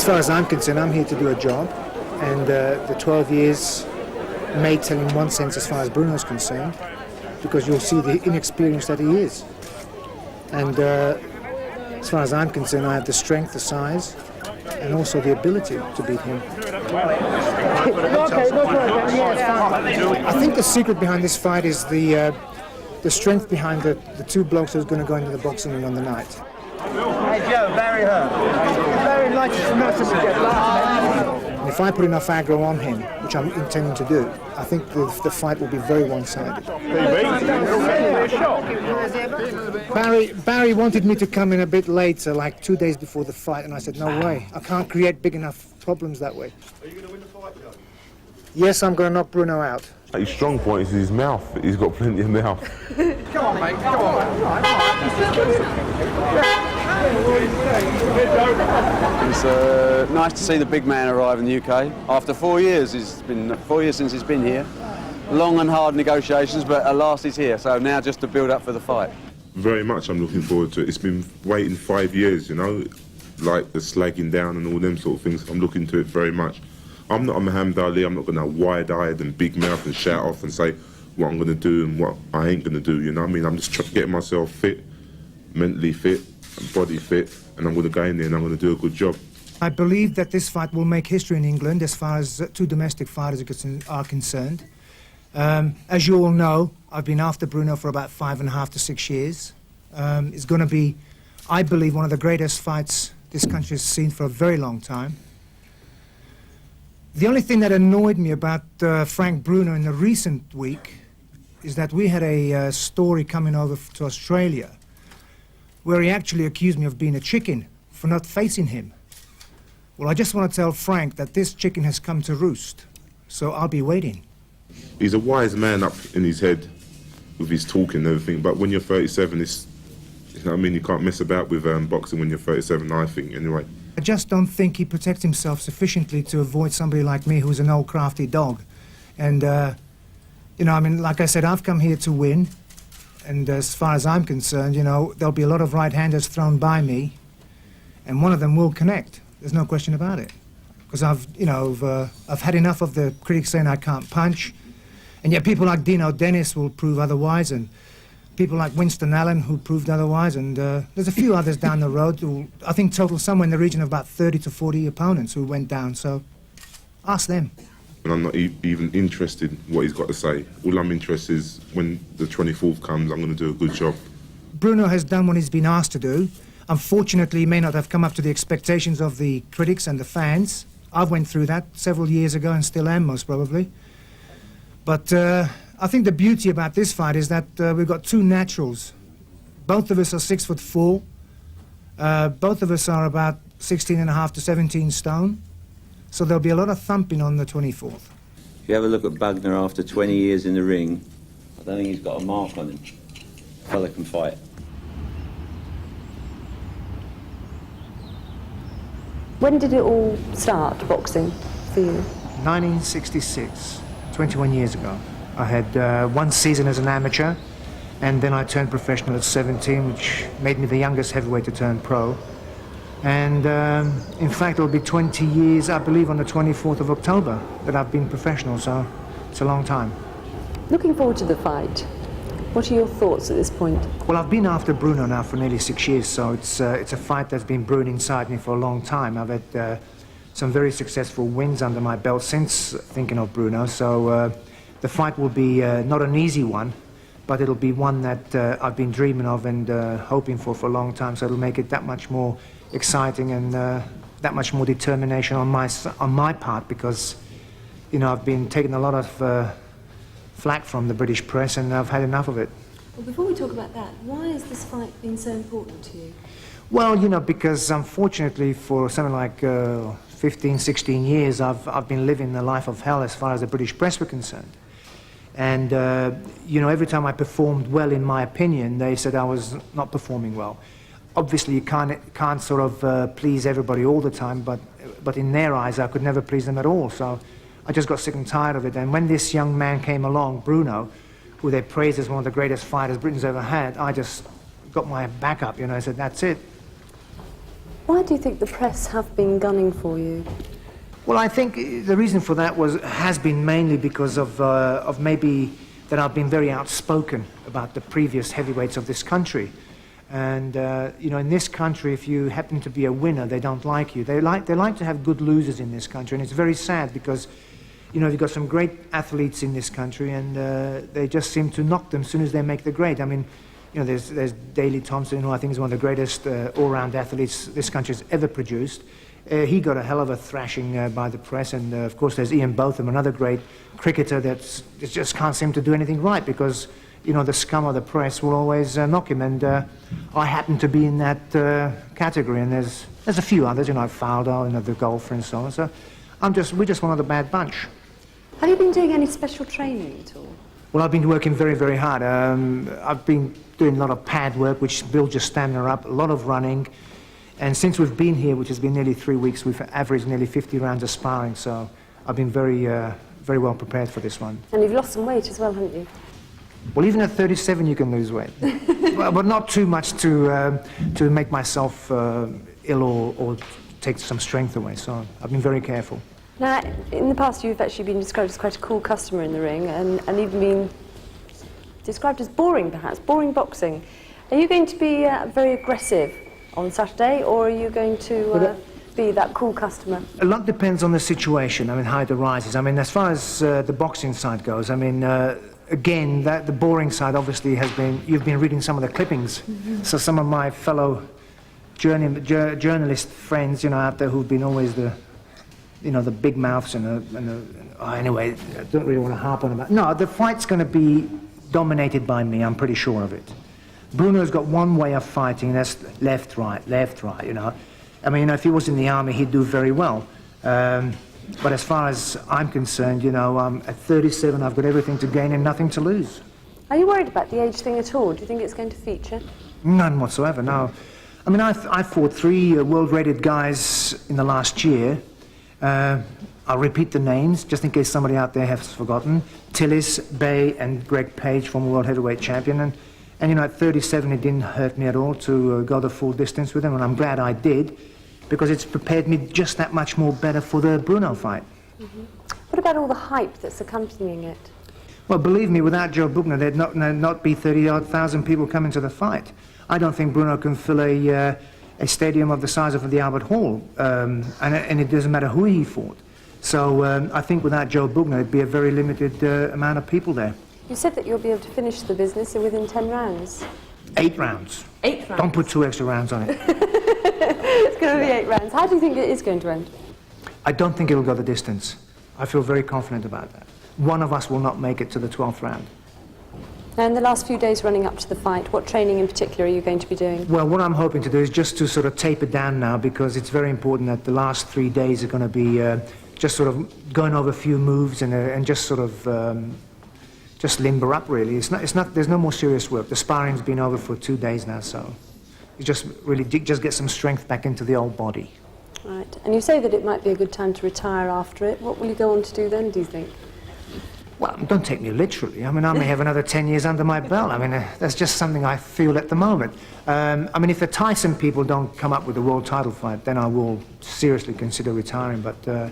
As far as I'm concerned, I'm here to do a job, and the 12 years may tell in one sense as far as Bruno's concerned, because you'll see the inexperience that he is. And as far as I'm concerned, I have the strength, the size, and also the ability to beat him. I think the secret behind this fight is the strength behind the two blokes who's going to go into the boxing ring on the night. Hey Joe, very hurt. Very lucky to know something get And if I put enough aggro on him, which I'm intending to do, I think the fight will be very one-sided. Barry wanted me to come in a bit later, like 2 days before the fight, and I said, no way, I can't create big enough problems that way. Are you going to win the fight, Joe? Yes, I'm going to knock Bruno out. His strong point is his mouth. He's got plenty of mouth. Come on, mate, come on. It's nice to see the big man arrive in the UK. After 4 years, it's been 4 years since he's been here. Long and hard negotiations, but at last he's here. So now just to build up for the fight. Very much I'm looking forward to it. It's been waiting 5 years, you know, like the slagging down and all them sort of things. I'm looking to it very much. I'm not a Muhammad Ali. I'm not going to wide-eyed and big mouth and shout off and say what I'm going to do and what I ain't going to do, you know what I mean? I'm just getting myself fit, mentally fit, and body fit, and I'm going to go in there and I'm going to do a good job. I believe that this fight will make history in England as far as two domestic fighters are concerned. As you all know, I've been after Bruno for about 5.5 to 6 years. It's going to be, I believe, one of the greatest fights this country has seen for a very long time. The only thing that annoyed me about Frank Bruno in the recent week is that we had a story coming over to Australia where he actually accused me of being a chicken for not facing him. Well, I just want to tell Frank that this chicken has come to roost, so I'll be waiting. He's a wise man up in his head with his talking and everything, but when you're 37, it's, you know what I mean, you can't mess about with boxing when you're 37, I think, anyway. I just don't think he protects himself sufficiently to avoid somebody like me who's an old crafty dog. And, you know, I mean, like I said, I've come here to win. And as far as I'm concerned, you know, there'll be a lot of right-handers thrown by me. And one of them will connect. There's no question about it. Because I've had enough of the critics saying I can't punch. And yet people like Dino Dennis will prove otherwise. And people like Winston Allen who proved otherwise, and there's a few others down the road who, I think, total somewhere in the region of about 30 to 40 opponents who went down, so ask them. And I'm not even interested in what he's got to say. All I'm interested is when the 24th comes, I'm going to do a good job. Bruno has done what he's been asked to do. Unfortunately, he may not have come up to the expectations of the critics and the fans. I went through that several years ago and still am, most probably. But I think the beauty about this fight is that we've got two naturals. Both of us are 6'4". Both of us are about 16.5 to 17 stone. So there'll be a lot of thumping on the 24th. If you have a look at Bugner after 20 years in the ring, I don't think he's got a mark on him. Fella can fight. When did it all start, boxing, for you? 1966, 21 years ago. I had one season as an amateur, and then I turned professional at 17, which made me the youngest heavyweight to turn pro. And in fact, it'll be 20 years, I believe, on the 24th of October that I've been professional, so it's a long time. Looking forward to the fight, what are your thoughts at this point? Well, I've been after Bruno now for nearly 6 years, so it's a fight that's been brewing inside me for a long time. I've had some very successful wins under my belt since thinking of Bruno, so the fight will be not an easy one, but it'll be one that I've been dreaming of and hoping for a long time, so it'll make it that much more exciting and that much more determination on my part, because, you know, I've been taking a lot of flack from the British press and I've had enough of it. Well, before we talk about that, why has this fight been so important to you? Well, you know, because unfortunately for something like 15, 16 years, I've been living the life of hell as far as the British press were concerned. And, you know, every time I performed well, in my opinion, they said I was not performing well. Obviously, you can't sort of please everybody all the time, but in their eyes, I could never please them at all. So I just got sick and tired of it. And when this young man came along, Bruno, who they praised as one of the greatest fighters Britain's ever had, I just got my back up, you know. I said, that's it. Why do you think the press have been gunning for you? Well, I think the reason for that has been mainly because of maybe that I've been very outspoken about the previous heavyweights of this country. And, you know, in this country, if you happen to be a winner, they don't like you. They like to have good losers in this country, and it's very sad because, you know, you've got some great athletes in this country, and they just seem to knock them as soon as they make the grade. I mean, you know, there's Daley Thompson, who I think is one of the greatest all-round athletes this country's ever produced. He got a hell of a thrashing by the press, and of course there's Ian Botham, another great cricketer that just can't seem to do anything right because, you know, the scum of the press will always knock him, and I happen to be in that category, and there's a few others, you know, Faldo, you know, the golfer and so on, so we're just one of the bad bunch. Have you been doing any special training at all? Well, I've been working very, very hard. I've been doing a lot of pad work, which builds your stamina up, a lot of running. And since we've been here, which has been nearly 3 weeks, we've averaged nearly 50 rounds of sparring. So I've been very, very well prepared for this one. And you've lost some weight as well, haven't you? Well, even at 37, you can lose weight. but not too much to make myself ill or take some strength away. So I've been very careful. Now, in the past, you've actually been described as quite a cool customer in the ring, and even been described as boring, perhaps, boring boxing. Are you going to be very aggressive on Saturday, or are you going to be that cool customer? A lot depends on the situation, I mean, how it arises. I mean, as far as the boxing side goes, I mean, again, the boring side obviously has been, you've been reading some of the clippings. So some of my fellow journalist friends, you know, out there who've been always the, you know, the big mouths anyway, I don't really want to harp on about. No, the fight's going to be dominated by me, I'm pretty sure of it. Bruno's got one way of fighting, and that's left, right, you know. I mean, you know, if he was in the army, he'd do very well. But as far as I'm concerned, you know, at 37, I've got everything to gain and nothing to lose. Are you worried about the age thing at all? Do you think it's going to feature? None whatsoever, no. I mean, I fought 3 world-rated guys in the last year. I'll repeat the names, just in case somebody out there has forgotten. Tillis, Bay, and Greg Page, former world heavyweight champion. And you know, at 37, it didn't hurt me at all to go the full distance with him, and I'm glad I did, because it's prepared me just that much more better for the Bruno fight. What about all the hype that's accompanying it? Well, believe me, without Joe Bugner, there'd not be 30,000 people coming to the fight. I don't think Bruno can fill a stadium of the size of the Albert Hall, and it doesn't matter who he fought. So I think without Joe Bugner, it'd be a very limited amount of people there. You said that you'll be able to finish the business within 10 rounds. 8 rounds. 8 rounds? Don't put 2 extra rounds on it. It's going to be 8 rounds. How do you think it is going to end? I don't think it'll go the distance. I feel very confident about that. One of us will not make it to the 12th round. Now, in the last few days running up to the fight, what training in particular are you going to be doing? Well, what I'm hoping to do is just to sort of taper down now, because it's very important that the last 3 days are going to be just sort of going over a few moves and just sort of just limber up, really. There's no more serious work. The sparring's been over for 2 days now, so you just really just get some strength back into the old body. Right. And you say that it might be a good time to retire after it. What will you go on to do then, do you think? Well, don't take me literally. I mean, I may have another 10 years under my belt. I mean, that's just something I feel at the moment. I mean, if the Tyson people don't come up with a world title fight, then I will seriously consider retiring. But,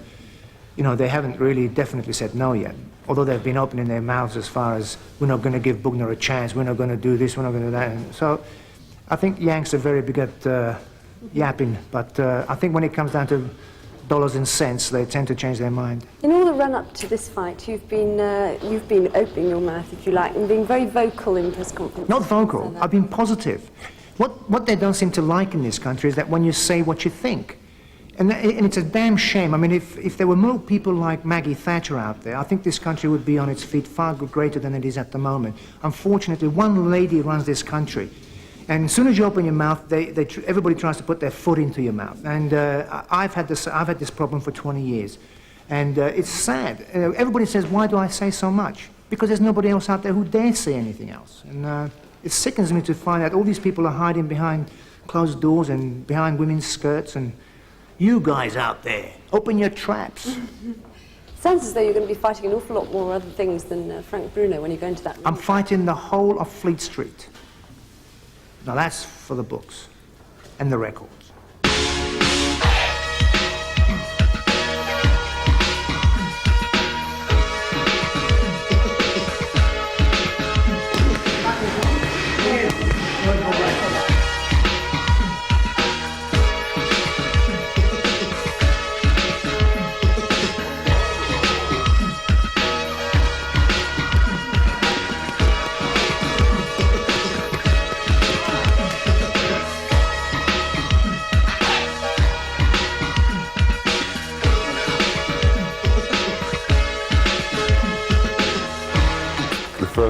you know, they haven't really definitely said no yet. Although they've been opening their mouths as far as, we're not going to give Bugner a chance, we're not going to do this, we're not going to do that. And so I think Yanks are very big at yapping. But I think when it comes down to dollars and cents, they tend to change their mind. In all the run-up to this fight, you've been opening your mouth, if you like, and being very vocal in press conferences. Not vocal. I've been positive. What they don't seem to like in this country is that when you say what you think. And it's a damn shame. I mean, if there were more people like Maggie Thatcher out there, I think this country would be on its feet far greater than it is at the moment. Unfortunately, one lady runs this country. And as soon as you open your mouth, everybody tries to put their foot into your mouth. And I've had this problem for 20 years. And it's sad. Everybody says, why do I say so much? Because there's nobody else out there who dares say anything else. And it sickens me to find that all these people are hiding behind closed doors and behind women's skirts. And you guys out there, open your traps. Sounds as though you're going to be fighting an awful lot more other things than Frank Bruno when you go into that ring. I'm fighting the whole of Fleet Street. Now that's for the books and the records.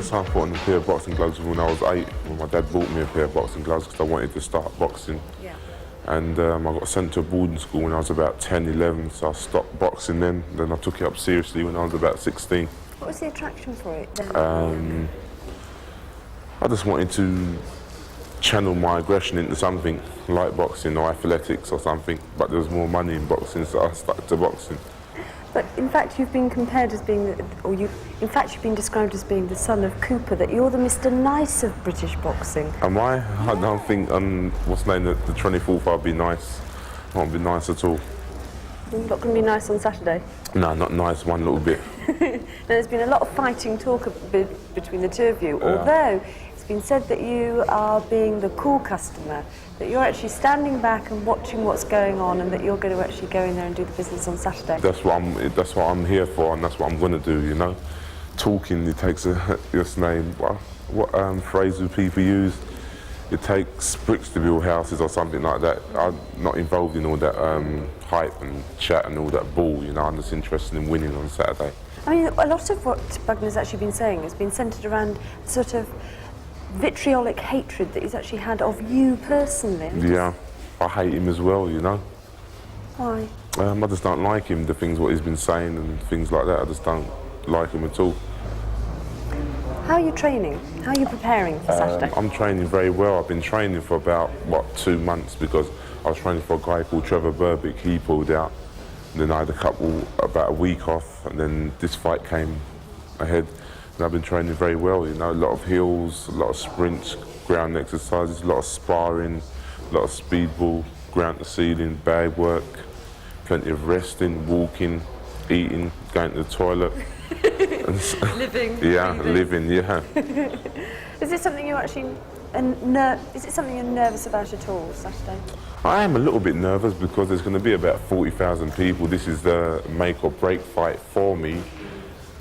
first time I put on a pair of boxing gloves was when I was 8, when my dad bought me a pair of boxing gloves because I wanted to start boxing. Yeah. And I got sent to a boarding school when I was about 10, 11, so I stopped boxing then. Then I took it up seriously when I was about 16. What was the attraction for it then? I just wanted to channel my aggression into something like boxing or athletics or something, but there was more money in boxing, so I stuck to boxing. But in fact, you've been compared as being, in fact, you've been described as being the son of Cooper, that you're the Mr. Nice of British boxing. Am I? I don't think on what's named the 24th I'll be nice. I won't be nice at all. You're not going to be nice on Saturday? No, not nice one little bit. There's been a lot of fighting talk between the two of you, although it's been said that you are being the cool customer, that you're actually standing back and watching what's going on, and that you're going to actually go in there and do the business on Saturday. That's what I'm here for, and that's what I'm going to do, you know. Talking, it takes just name, what phrase do people use? It takes bricks to build houses or something like that. I'm not involved in all that hype and chat and all that bull, you know. I'm just interested in winning on Saturday. I mean, a lot of what Bugner's actually been saying has been centred around sort of vitriolic hatred that he's actually had of you personally. Yeah, I hate him as well, you know. Why? I just don't like him, the things what he's been saying and things like that. I just don't like him at all. How are you training? How are you preparing for Saturday? I'm training very well. I've been training for about, 2 months, because I was training for a guy called Trevor Burbick. He pulled out. And then I had about a week off, and then this fight came ahead. And I've been training very well, you know, a lot of hills, a lot of sprints, ground exercises, a lot of sparring, a lot of speedball, ground to ceiling, bag work, plenty of resting, walking, eating, going to the toilet. Living. Yeah, living, yeah. Is it something you're actually, is it something you're nervous about at all, Saturday? I am a little bit nervous because there's going to be about 40,000 people. This is the make or break fight for me,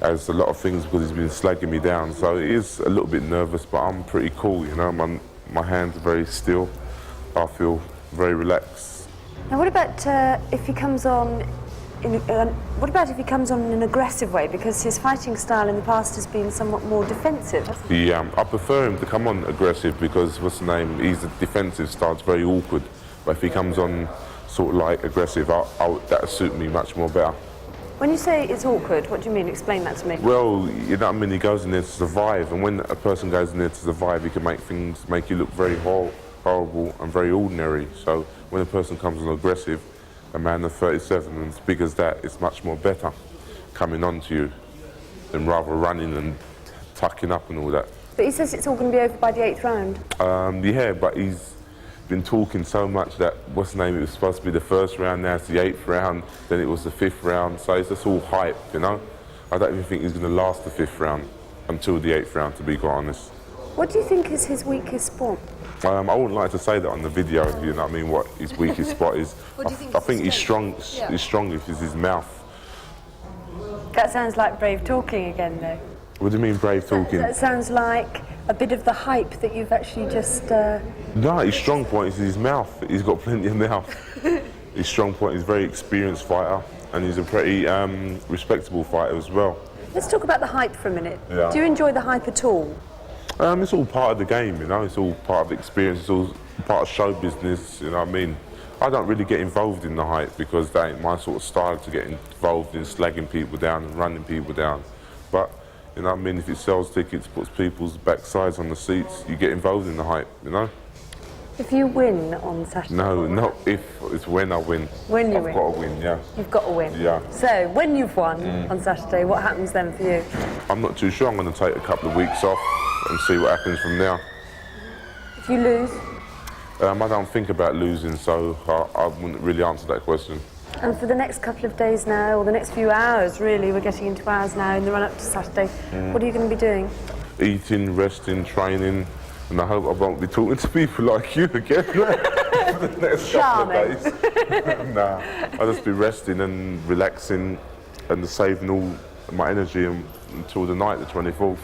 as a lot of things, because he's been slagging me down. So it is a little bit nervous, but I'm pretty cool, you know. My hands are very still. I feel very relaxed. Now, what about if he comes on? What about if he comes on in an aggressive way? Because his fighting style in the past has been somewhat more defensive, hasn't it? Yeah, I prefer him to come on aggressive because, what's the name, he's a defensive style, it's very awkward. But if he comes on sort of like aggressive, that would suit me much more better. When you say it's awkward, what do you mean? Explain that to me. Well, you know what I mean, he goes in there to survive, and when a person goes in there to survive, he can make you look very horrible and very ordinary. So when a person comes on aggressive, a man of 37 and as big as that, it's much more better coming on to you than rather running and tucking up and all that. But he says it's all going to be over by the 8th round. Yeah, but he's been talking so much that, what's the name, it was supposed to be the 1st round, now it's the 8th round, then it was the 5th round, so it's just all hype, you know? I don't even think he's going to last the 5th round until the 8th round, to be quite honest. What do you think is his weakest spot? I wouldn't like to say that on the video, you know what I mean, what his weakest spot is. I think he's strongest is his mouth. That sounds like brave talking again, though. What do you mean brave talking? That sounds like a bit of the hype that you've actually just... No, his strong point is his mouth. He's got plenty of mouth. His strong point is a very experienced fighter, and he's a pretty respectable fighter as well. Let's talk about the hype for a minute. Yeah. Do you enjoy the hype at all? It's all part of the game, you know. It's all part of the experience. It's all part of show business, you know what I mean. I don't really get involved in the hype because that ain't my sort of style, to get involved in slagging people down and running people down. But, you know what I mean, if it sells tickets, puts people's backsides on the seats, you get involved in the hype, you know. If you win on Saturday... No, not if, it's when I win. When you I've win. got to win, yeah. You've got to win. Yeah. So, when you've won on Saturday, what happens then for you? I'm not too sure. I'm going to take a couple of weeks off and see what happens from now. If you lose? I don't think about losing, so I wouldn't really answer that question. And for the next couple of days now, or the next few hours, really, we're getting into hours now in the run-up to Saturday, what are you going to be doing? Eating, resting, training, and I hope I won't be talking to people like you again for the next couple of days. Nah, I'll just be resting and relaxing and saving all my energy until the night, the 24th.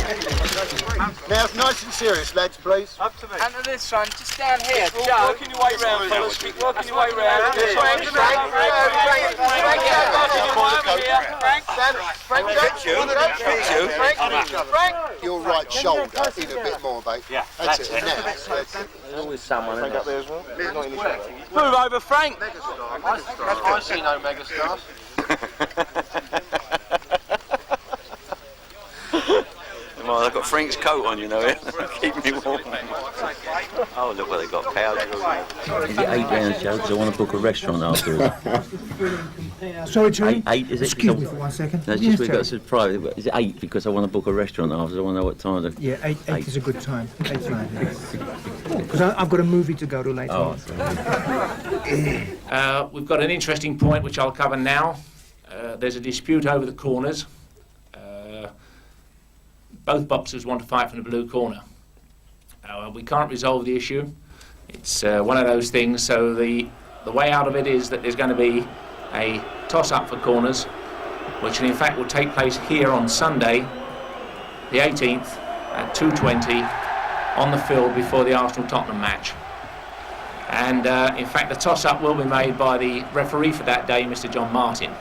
Now, nice and serious, lads, please. Up to me. And to this one, just down here. Joe, working your way round, fellas. Keep working your way round. Frank, your right shoulder in a bit more, mate. Yeah, that's it. Now, that's it. There's always someone in there. Move over, Frank. I see no megastars. Well, they've got Frank's coat on, you know, keep me warm. Oh, look what they've got, powder. Is it 8 rounds, Joe? Because I want to book a restaurant afterwards. Sorry, Terry? 8, is it? Excuse me for 1 second. No, it's just we've got a surprise. Is it 8? Because I want to book a restaurant afterwards. I want to know what time. Yeah, 8 is a good time. 8's fine. Because I've got a movie to go to later on. We've got an interesting point which I'll cover now. There's a dispute over the corners. Both boxers want to fight from the blue corner. We can't resolve the issue. It's one of those things, so the way out of it is that there's going to be a toss-up for corners, which in fact will take place here on Sunday, the 18th, at 2:20 on the field before the Arsenal-Tottenham match. And in fact the toss-up will be made by the referee for that day, Mr. John Martin.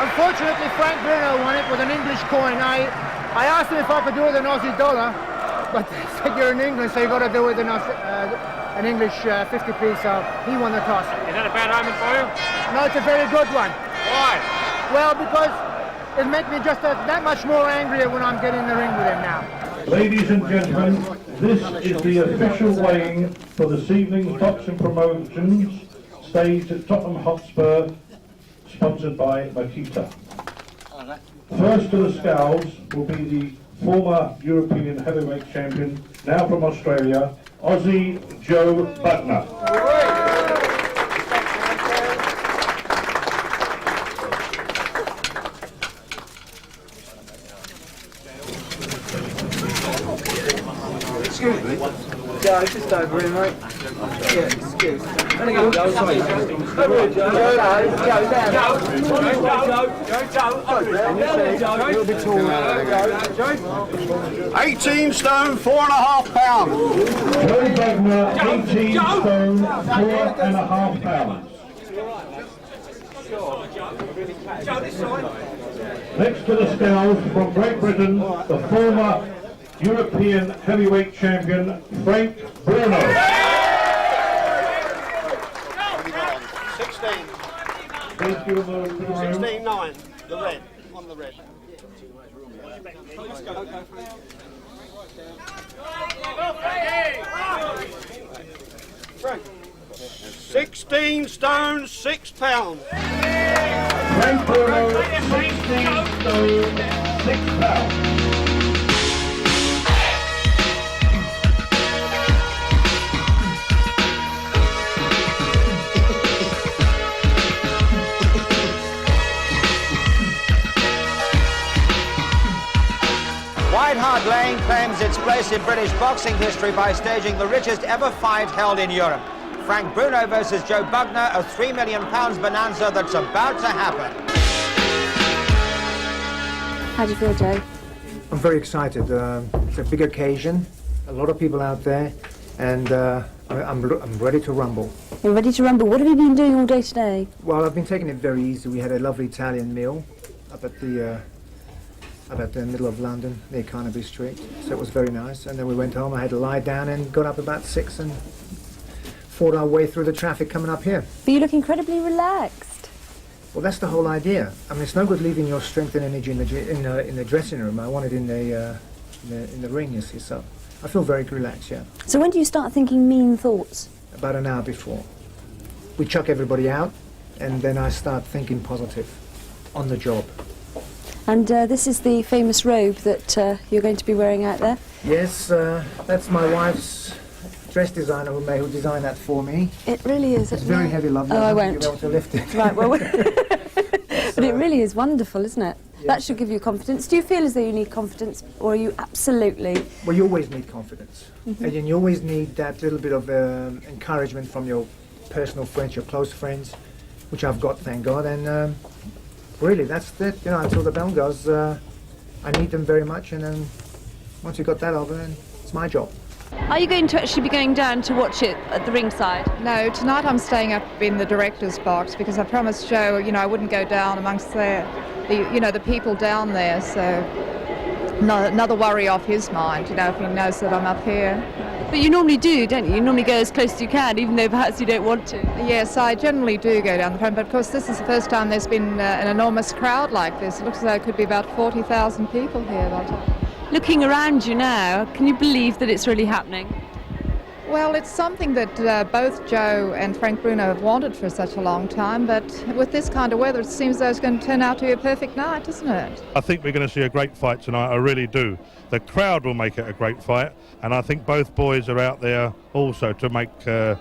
Unfortunately, Frank Bruno won it with an English coin. I asked him if I could do it with an Aussie dollar, but they said you're in England, so you've got to do it with an English 50p, so he won the toss. Is that a bad omen for you? No, it's a very good one. Why? Well, because it makes me just that much more angrier when I'm getting in the ring with him now. Ladies and gentlemen, this is the official weighing for this evening's boxing promotions, staged at Tottenham Hotspur, sponsored by Makita. First to the scales will be the former European heavyweight champion, now from Australia, Aussie Joe Bugner. 'Joe, just over here, mate. Yeah, excuse me. Let me go, Joe. Sorry. Joe, you'll be tall. 18 stone, 4.5 pounds. Joe Bugner, 18 stone, 4.5 pounds. Next to the scales from Great Britain, the former European heavyweight champion, Frank Bruno. 16. 16.9, the red, on the red. 16 stone, 6 pounds. Frank Bruno, 16 stone, 6 pounds. White Hart Lane claims its place in British boxing history by staging the richest ever fight held in Europe. Frank Bruno versus Joe Bugner, a £3 million bonanza that's about to happen. How do you feel, Joe? I'm very excited. It's a big occasion, a lot of people out there, and I'm ready to rumble. You're ready to rumble. What have you been doing all day today? Well, I've been taking it very easy. We had a lovely Italian meal up at the middle of London, near Carnaby Street. So it was very nice. And then we went home. I had to lie down and got up about 6 and fought our way through the traffic coming up here. But you look incredibly relaxed. Well, that's the whole idea. I mean, it's no good leaving your strength and energy in the dressing room. I want it in the ring, you see. So I feel very relaxed, yeah. So when do you start thinking mean thoughts? About an hour before. We chuck everybody out, and then I start thinking positive on the job. And this is the famous robe that you're going to be wearing out there? Yes, that's my wife's dress designer who designed that for me. It really is. It's very heavy, lovely. Oh, I won't. You'll be able to lift it. Right, well, but it really is wonderful, isn't it? Yeah. That should give you confidence. Do you feel as though you need confidence, or are you absolutely... Well, you always need confidence. And you always need that little bit of encouragement from your personal friends, your close friends, which I've got, thank God. And really, that's it. You know, until the bell goes, I need them very much. And then once you've got that over, then it's my job. Are you going to actually be going down to watch it at the ringside? No, tonight I'm staying up in the director's box because I promised Joe, you know, I wouldn't go down amongst the people down there. So another worry off his mind, you know, if he knows that I'm up here. But you normally do, don't you? You normally go as close as you can, even though perhaps you don't want to. Yes, I generally do go down the front, but of course this is the first time there's been an enormous crowd like this. It looks as though it could be about 40,000 people here by the time. Looking around you now, can you believe that it's really happening? Well, it's something that both Joe and Frank Bruno have wanted for such a long time, but with this kind of weather, it seems though it's going to turn out to be a perfect night, doesn't it? I think we're going to see a great fight tonight, I really do. The crowd will make it a great fight, and I think both boys are out there also to make it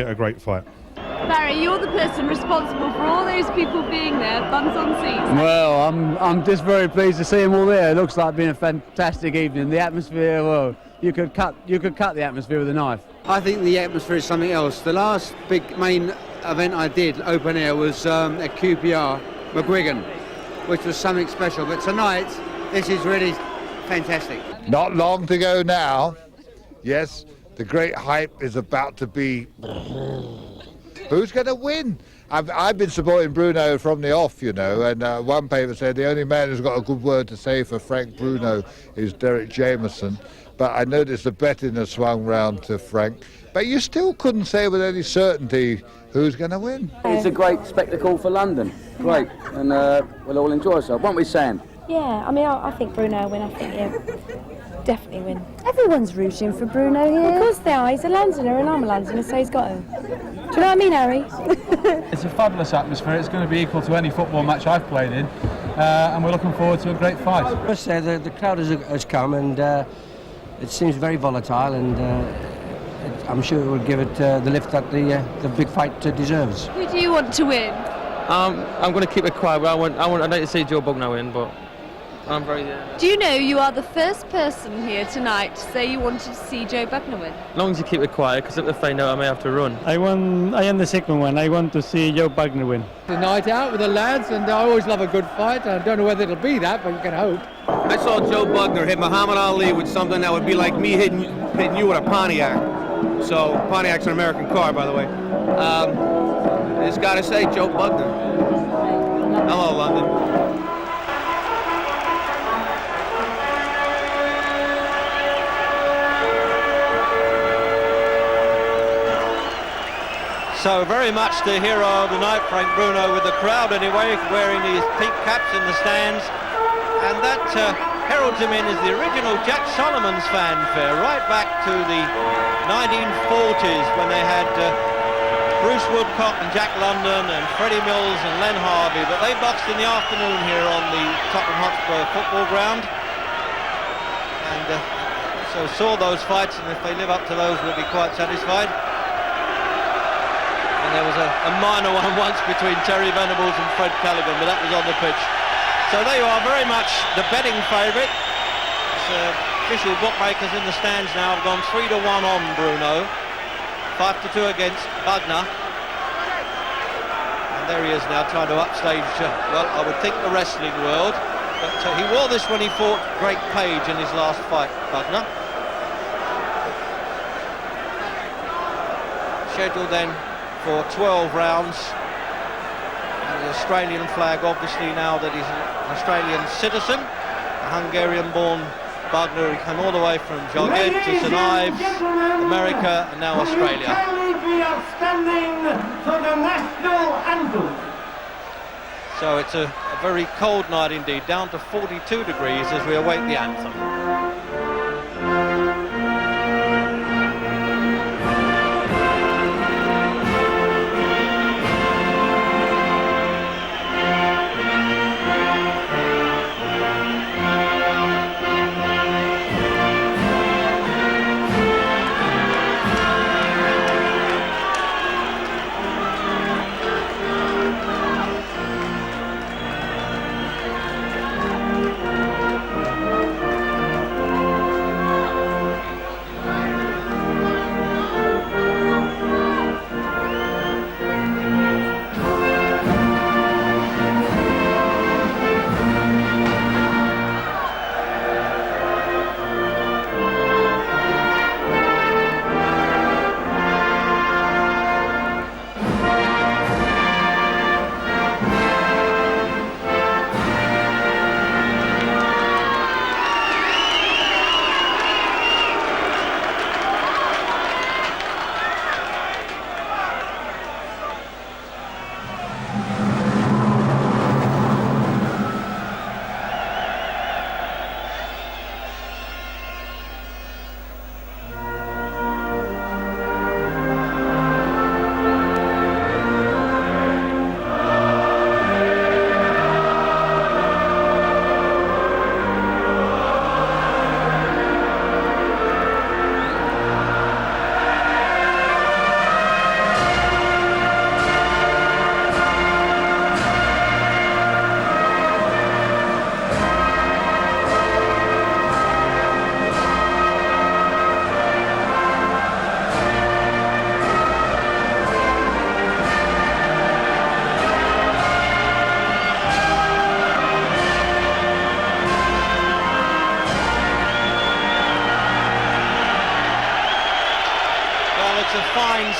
a great fight. Barry, you're the person responsible for all those people being there, bums on seats. Well, I'm just very pleased to see them all there. It looks like it's been a fantastic evening. The atmosphere, well, you could cut the atmosphere with a knife. I think the atmosphere is something else. The last big main event I did, open air, was at QPR, McGuigan, which was something special. But tonight, this is really fantastic. Not long to go now. Yes, the great hype is about to be... Who's going to win? I've been supporting Bruno from the off, you know, and one paper said the only man who's got a good word to say for Frank Bruno is Derek Jameson. But I noticed the betting has swung round to Frank. But you still couldn't say with any certainty who's going to win. It's a great spectacle for London. Great. And we'll all enjoy ourselves, won't we, Sam? Yeah, I mean, I think Bruno will win. I think, yeah, definitely win. Everyone's rooting for Bruno here. Of course they are. He's a Londoner and I'm a Londoner, so he's got to. Do you know what I mean, Harry? It's a fabulous atmosphere. It's going to be equal to any football match I've played in, and we're looking forward to a great fight. I must say the crowd has come, and it seems very volatile, and I'm sure it will give it the lift that the big fight deserves. Who do you want to win? I'm going to keep it quiet, but I'd like to see Joe Bugner win, but I'm very... Do you know you are the first person here tonight to say you wanted to see Joe Bugner win? As long as you keep it quiet, because if they find out I may have to run. I am the second one. I want to see Joe Bugner win. The night out with the lads, and I always love a good fight. I don't know whether it'll be that, but you can hope. I saw Joe Bugner hit Muhammad Ali with something that would be like me hitting you with a Pontiac. So, Pontiac's an American car, by the way. I just got to say, Joe Bugner. Hello, London. So very much the hero of the night, Frank Bruno, with the crowd anyway, wearing his pink caps in the stands. And that heralds him in as the original Jack Solomon's fanfare, right back to the 1940s when they had Bruce Woodcock and Jack London and Freddie Mills and Len Harvey. But they boxed in the afternoon here on the Tottenham Hotspur football ground. And so saw those fights, and if they live up to those, we'll be quite satisfied. There was a minor one once between Terry Venables and Fred Callaghan, but that was on the pitch. So there you are, very much the betting favourite. Official bookmakers in the stands now have gone 3-1 on Bruno, 5-2 against Bugner. And there he is now trying to upstage, well, I would think the wrestling world. But he wore this when he fought Greg Page in his last fight, Bugner. scheduled then for 12 rounds. And the Australian flag, obviously, now that he's an Australian citizen. A Hungarian-born Bugner, who came all the way from Joged to St Ives, America, and now Australia. We are standing for the national anthem. So it's a very cold night indeed, down to 42 degrees as we await the anthem.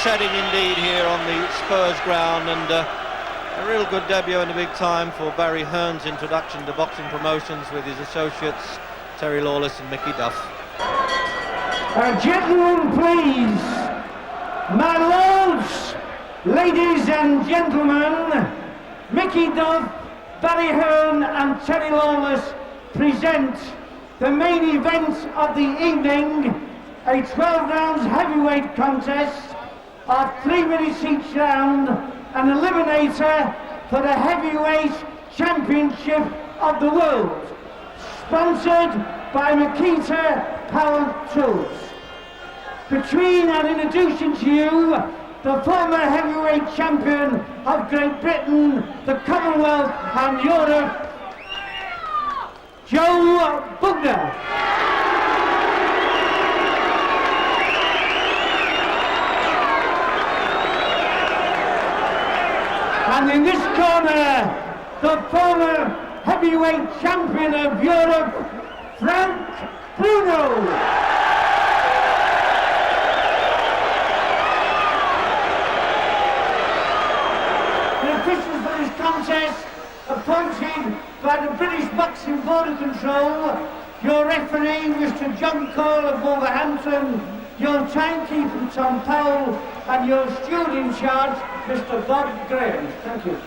Setting indeed here on the Spurs ground, and a real good debut in the big time for Barry Hearn's introduction to boxing promotions with his associates Terry Lawless and Mickey Duff. Gentlemen, please. My lords, ladies and gentlemen, Mickey Duff, Barry Hearn and Terry Lawless present the main event of the evening, a 12 rounds heavyweight contest of 3 minutes each round, an eliminator for the heavyweight championship of the world, sponsored by Makita Power Tools. Between and introducing to you the former heavyweight champion of Great Britain, the Commonwealth and Europe, Joe Bugner. And in this corner, the former heavyweight champion of Europe, Bruno. The officials for this contest appointed by the British Boxing Border Control, your referee, Mr. John Cole of Wolverhampton, your timekeeper, Tom Powell, and your steward in charge, Mr. Bob Graham. Thank you.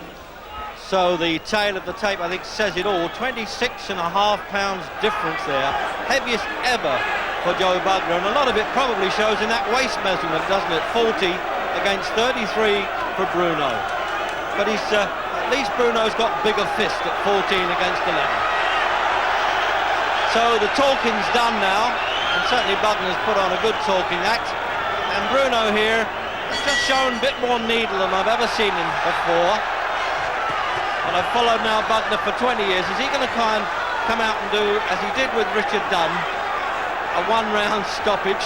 So the tail of the tape, I think, says it all. 26.5 pounds difference there. Heaviest ever for Joe Bugner, and a lot of it probably shows in that waist measurement, doesn't it? 40 against 33 for Bruno. But he's, at least Bruno's got bigger fist at 14 against 11. So the talking's done now, and certainly Bugner's put on a good talking act. And Bruno here has just shown a bit more needle than I've ever seen him before. And I've followed now Bugner for 20 years. Is he going to kind of come out and do, as he did with Richard Dunn, a one-round stoppage?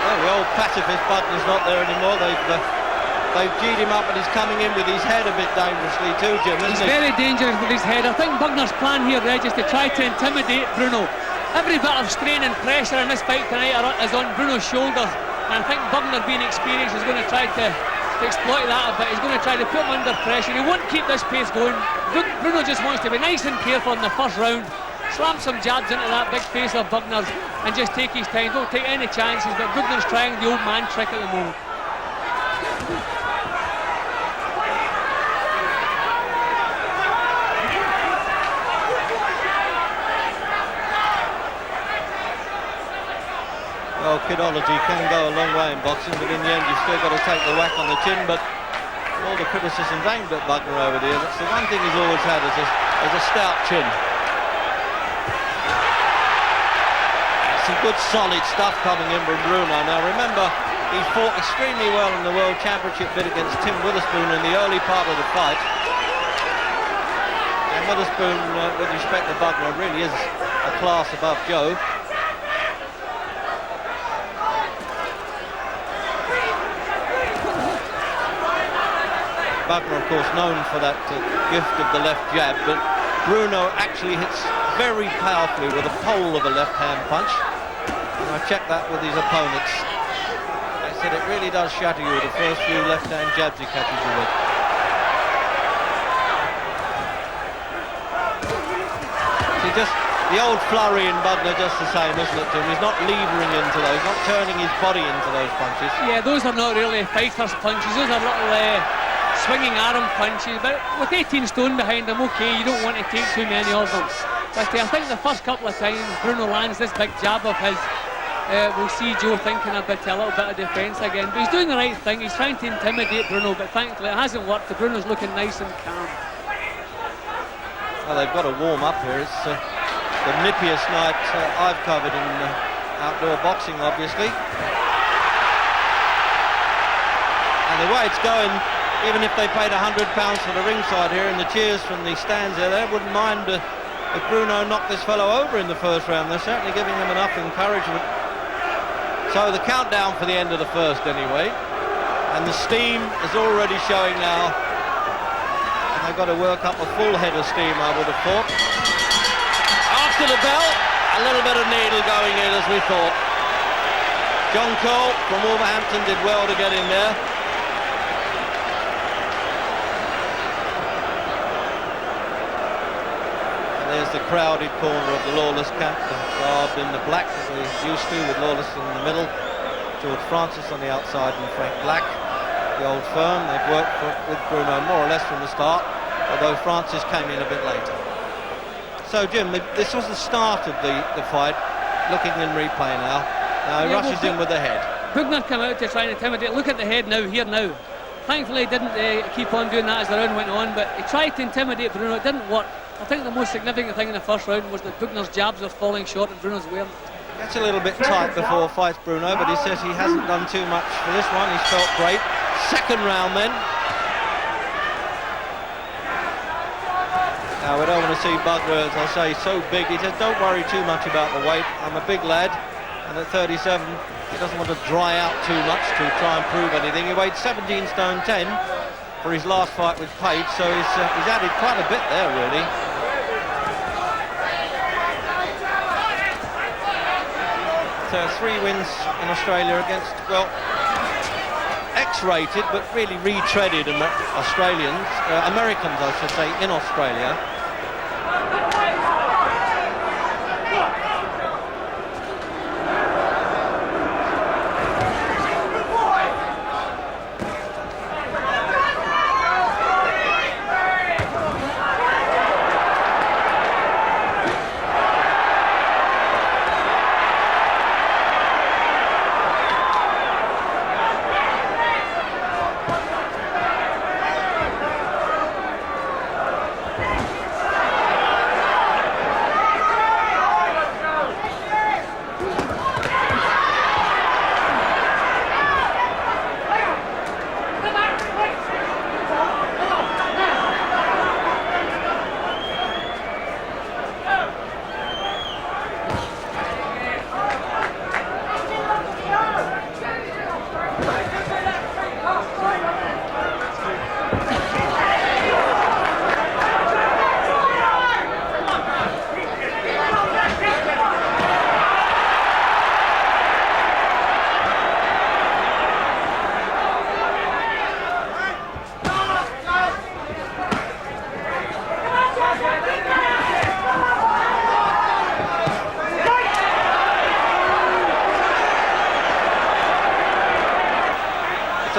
Well, the old pacifist Bugner's not there anymore. They've They've G'd him up and he's coming in with his head a bit dangerously too, Jim, isn't He's he? very dangerous with his head. I think Bugner's plan here, Reg, is to try to intimidate Bruno. Every bit of strain and pressure in this fight tonight is on Bruno's shoulders, and I think Bugner, being experienced, is going to try to exploit that a bit. He's going to try to put him under pressure. He won't keep this pace going. Bruno just wants to be nice and careful in the first round, slam some jabs into that big face of Bugner's and just take his time. Don't take any chances, but Bugner's trying the old man trick at the moment. Well, kidology can go a long way in boxing, but in the end you've still got to take the whack on the chin. But all the criticisms aimed at Bugner over there, that's the one thing he's always had, is a stout chin. Some good solid stuff coming in from Bruno. Now remember, he fought extremely well in the World Championship bid against Tim Witherspoon in the early part of the fight. And Witherspoon, with respect to Bugner, really is a class above Joe. Bugner, of course, known for that gift of the left jab, but Bruno actually hits very powerfully with the pole of a left-hand punch. And I checked that with his opponents. They said it really does shatter you with the first few left-hand jabs he catches you with. See, just the old flurry in Bugner, just the same, isn't it, Tim? He's not levering into those, not turning his body into those punches. Yeah, those are not really fighter's punches. Those are little swinging arm punches, but with 18 stone behind him, okay, you don't want to take too many of them. But I think the first couple of times Bruno lands this big jab of his, we'll see Joe thinking a little bit of defence again. But he's doing the right thing. He's trying to intimidate Bruno, but thankfully it hasn't worked. Bruno's looking nice and calm. Well, they've got to warm up here. It's the nippiest night I've covered in outdoor boxing, obviously. And the way it's going, even if they paid £100 for the ringside here and the cheers from the stands there, they wouldn't mind if Bruno knocked this fellow over in the first round. They're certainly giving him enough encouragement. So the countdown for the end of the first anyway, and the steam is already showing now, and they've got to work up a full head of steam, I would have thought. After the bell, a little bit of needle going in, as we thought. John Cole from Wolverhampton did well to get in there. There's the crowded corner of the Lawless camp, garbed in the black that we're used to, with Lawless in the middle, George Francis on the outside and Frank Black, the old firm. They've worked with Bruno more or less from the start, although Francis came in a bit later. So Jim, this was the start of the fight, looking in replay now. Now he rushes in with the head. Bugner came out to try and intimidate. Look at the head now, here now. Thankfully he didn't keep on doing that as the round went on, but he tried to intimidate Bruno. It didn't work. I think the most significant thing in the first round was that Bugner's jabs were falling short and Bruno's wearing. Gets a little bit tight before fights Bruno, but he says he hasn't done too much for this one. He's felt great. Second round then. Now we don't want to see Bugner, as I say, so big. He says, don't worry too much about the weight. I'm a big lad, and at 37, he doesn't want to dry out too much to try and prove anything. He weighed 17 stone 10 for his last fight with Page, so he's added quite a bit there, really. So 3 wins in Australia against, well, X-rated but really retreaded Australians, Americans I should say, in Australia.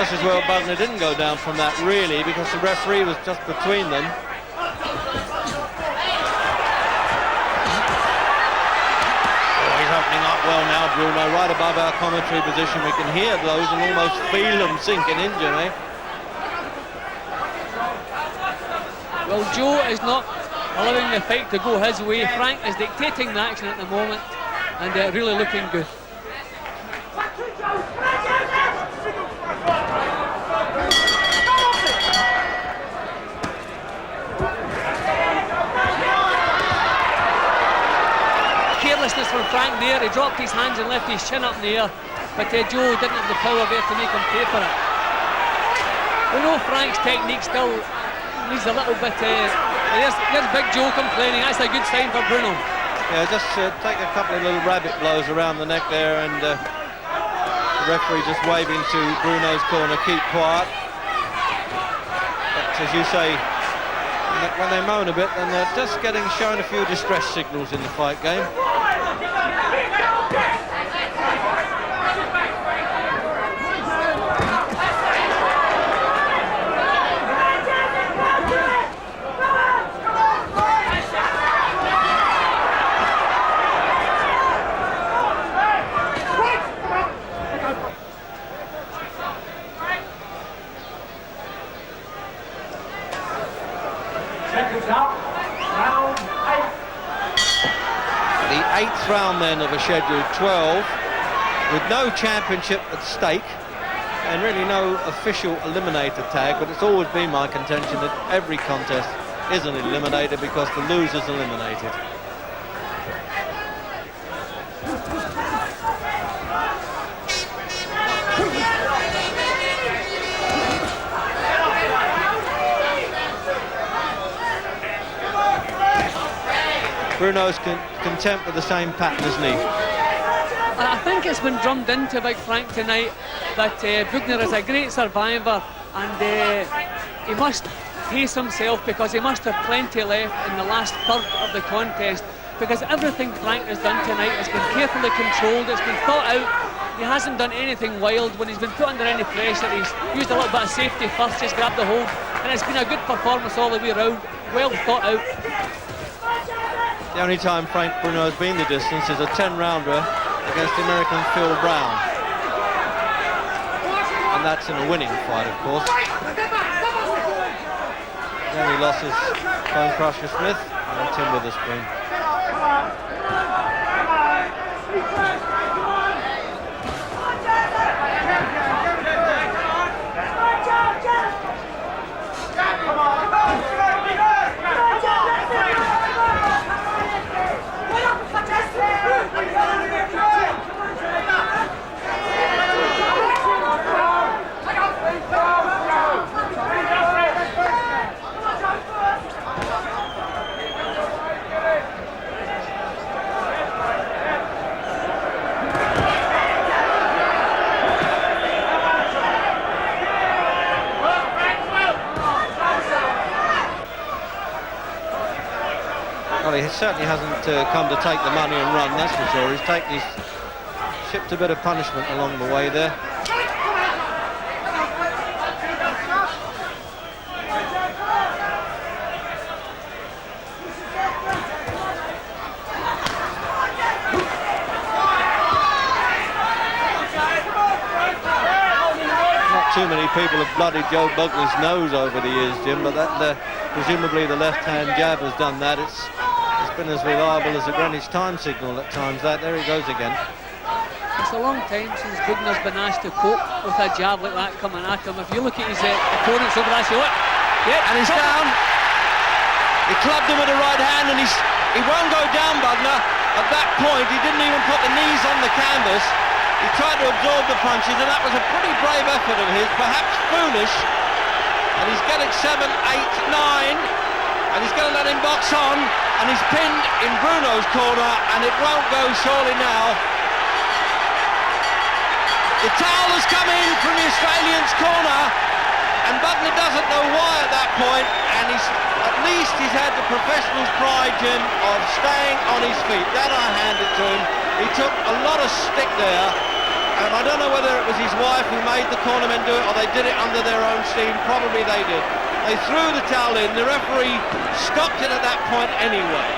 just as well Bugner didn't go down from that, really, because the referee was just between them. He's opening up well now, Bruno, right above our commentary position. We can hear those and almost feel them sinking in, Jimmy. Well, Joe is not allowing the fight to go his way. Frank is dictating the action at the moment and really looking good. Carelessness from Frank there. He dropped his hands and left his chin up in the air, but Joe didn't have the power there to make him pay for it. We know Frank's technique still needs a little bit. There's Big Joe complaining. That's a good sign for Bruno. Yeah, just take a couple of little rabbit blows around the neck there, and the referee just waving to Bruno's corner, keep quiet. But as you say, when they moan a bit, then they're just showing a few distress signals in the fight game. The 8th round then of a scheduled 12, with no championship at stake and really no official eliminator tag, but it's always been my contention that every contest is an eliminator because the loser's eliminated. Bruno's content with the same pattern, isn't he? I think it's been drummed into Big Frank tonight that Bugner is a great survivor, and he must pace himself because he must have plenty left in the last third of the contest, because everything Frank has done tonight has been carefully controlled, it's been thought out. He hasn't done anything wild. When he's been put under any pressure, he's used a little bit of safety first, just grabbed the hold, and it's been a good performance all the way around, well thought out. The only time Frank Bruno has been the distance is a 10-rounder against the American Phil Brown. And that's in a winning fight, of course. The only losses, Bone Crusher Smith and Tim Witherspoon. He certainly hasn't come to take the money and run, that's for sure. He's shipped a bit of punishment along the way there. Not too many people have bloodied Joe Bugner's nose over the years, Jim, but that presumably the left-hand jab has done that. It's been as reliable as a Greenwich time signal at times. There he goes again. It's a long time since Bugner's been asked to cope with a jab like that coming at him. If you look at his opponents over there, see, look, yeah, and he's down. He clubbed him with the right hand, and he won't go down, Bugner. At that point, he didn't even put the knees on the canvas. He tried to absorb the punches, and that was a pretty brave effort of his, perhaps foolish. And he's got it 7, 8, 9. And he's going to let him box on, and he's pinned in Bruno's corner, and it won't go surely now. The towel has come in from the Australian's corner, and Bugner doesn't know why at that point, and at least he's had the professional's pride, Jim, of staying on his feet. That I hand it to him. He took a lot of stick there, I don't know whether it was his wife who made the cornermen do it or they did it under their own steam. Probably they did. They threw the towel in. The referee stopped it at that point anyway.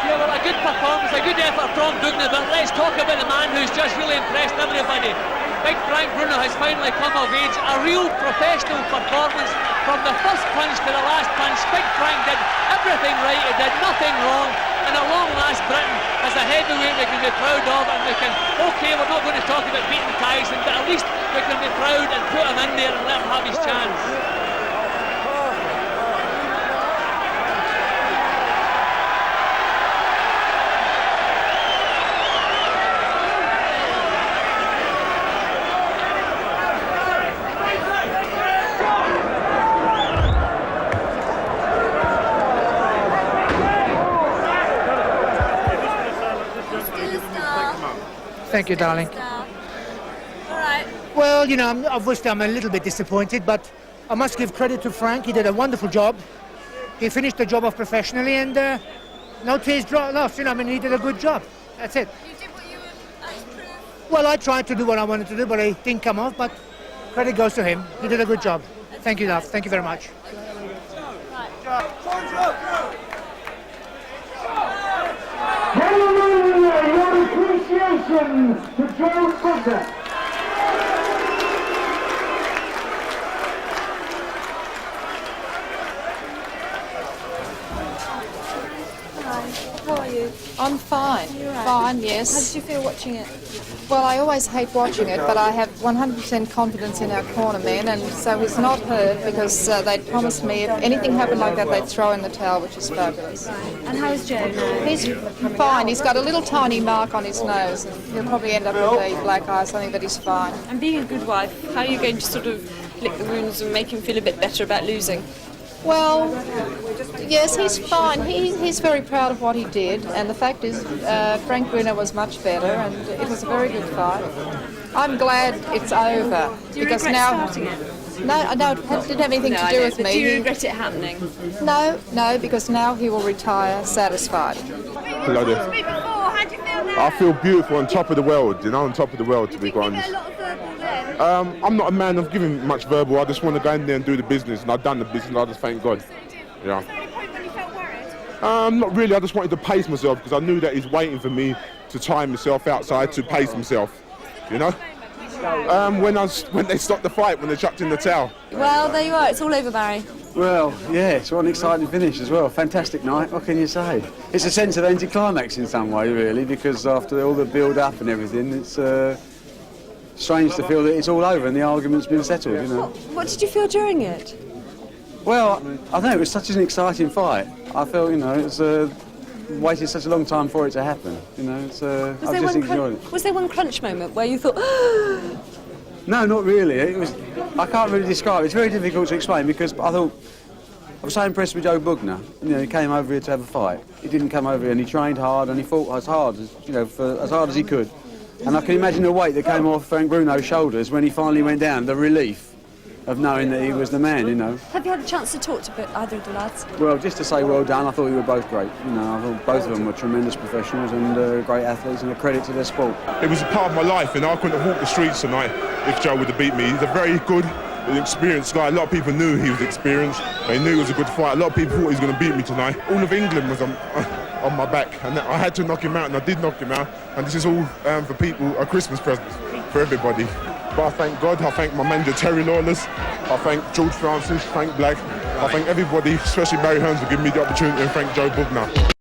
Yeah, well, a good performance, a good effort from Bugner, but let's talk about the man who's just really impressed everybody. Big Frank Bruno has finally come of age. A real professional performance from the first punch to the last punch. Big Frank did everything right, he did nothing wrong. And at long last, Britain has a heavyweight we can be proud of, and we can, okay, we're not going to talk about beating Tyson, but at least we can be proud and put him in there and let him have his chance. Thank you, darling. Alright. Well, you know, obviously I'm a little bit disappointed, but I must give credit to Frank. He did a wonderful job. He finished the job off professionally, and no tears lost. You know, I mean, he did a good job. That's it. You did what you were Well, I tried to do what I wanted to do, but it didn't come off. But credit goes to him. He did a good job. Thank you, love. Thank you very much. Gentlemen, your appreciation to Joe Bugner. How are you? I'm fine. You're right. Fine, yes. How did you feel watching it? Well, I always hate watching it, but I have 100% confidence in our cornermen, and so he's not hurt because they'd promised me if anything happened like that, they'd throw in the towel, which is fabulous. And how is Joe now? He's fine. He's got a little tiny mark on his nose, and he'll probably end up with a black eye, something, but he's fine. And being a good wife, how are you going to sort of lick the wounds and make him feel a bit better about losing? Well, yes, he's fine. He's very proud of what he did, and the fact is, Frank Bruno was much better, and it was a very good fight. I'm glad it's over. Do you because regret now, starting it? No, it didn't have anything to do with but me. do you regret it happening? No, because now he will retire satisfied. Hello there. How do you feel now? I feel beautiful, on top of the world, you know, on top of the world, to be quite honest. I'm not a man of giving much verbal. I just want to go in there and do the business, and I've done the business. I just thank God. Yeah. Was there any point when you felt worried? Not really. I just wanted to pace myself because I knew that he's waiting for me to time myself outside to pace himself. You know. When they stopped the fight, when they chucked in the towel. Well, there you are. It's all over, Barry. Well, yeah, it's what an exciting finish as well. Fantastic night, what can you say? It's a sense of anticlimax in some way, really, because after all the build-up and everything, it's strange to feel that it's all over and the argument's been settled, you know. What did you feel during it? Well, I think it was such an exciting fight. I felt, you know, it's waited such a long time for it to happen. You know, it's I just enjoyed it. Was there one crunch moment where you thought, No, not really. I can't really describe it. It's very difficult to explain because I was so impressed with Joe Bugner. You know, he came over here to have a fight. He didn't come over here, and he trained hard and he fought as hard as, you know, for as hard as he could. And I can imagine the weight that came off Frank Bruno's shoulders when he finally went down. The relief of knowing that he was the man, you know. have you had a chance to talk to either of the lads? Well, just to say well done. I thought you were both great. You know, I thought both of them were tremendous professionals and great athletes, and a credit to their sport. It was a part of my life, and I couldn't have walked the streets tonight if Joe would have beat me. He's a very good, experienced guy. A lot of people knew he was experienced. They knew it was a good fight. A lot of people thought he was going to beat me tonight. All of England was on my back, and I had to knock him out, and I did knock him out. And this is all for people, a Christmas present for everybody. But I thank God, I thank my manager Terry Lawless, I thank George Francis, Frank Black, I thank everybody, especially Barry Hearns, for giving me the opportunity, and thank Joe Bugner.